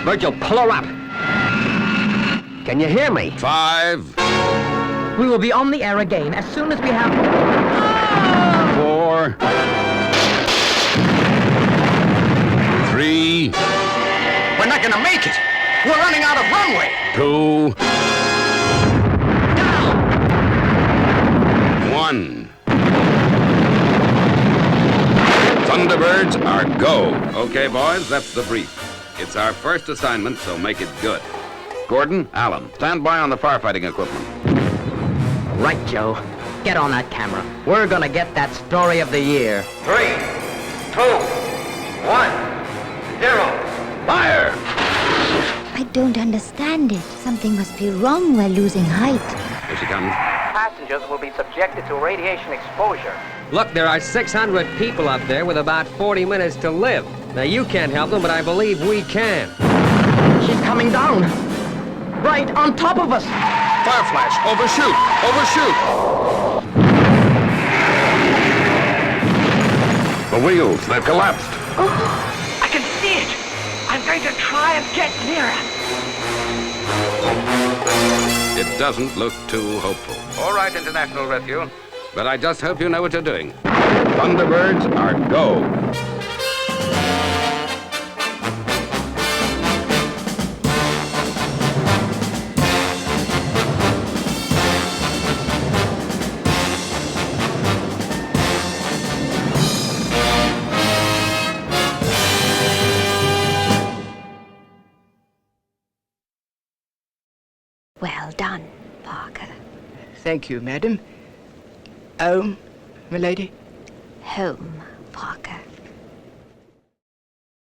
Virgil, pull her up. Can you hear me? 5, We will be on the air again as soon as we have... 4, 3, We're not gonna make it. We're running out of runway. 2, 1. Thunderbirds are go. Okay, boys, that's the brief. It's our first assignment, so make it good. Gordon, Allen, stand by on the firefighting equipment. Right, Joe. Get on that camera. We're gonna get that story of the year. 3, 2, 1, 0. Fire! I don't understand it. Something must be wrong while losing height. Here she comes. Passengers will be subjected to radiation exposure. Look, there are 600 people up there with about 40 minutes to live. Now, you can't help them, but I believe we can. She's coming down. Right on top of us. Fire flash! Overshoot! Overshoot! The wheels, they've collapsed. I can see it. I'm going to try and get nearer. It doesn't look too hopeful. All right, International Rescue. But I just hope you know what you're doing. Thunderbirds are go. Well done, Parker. Thank you, madam. Milady? Home, Parker.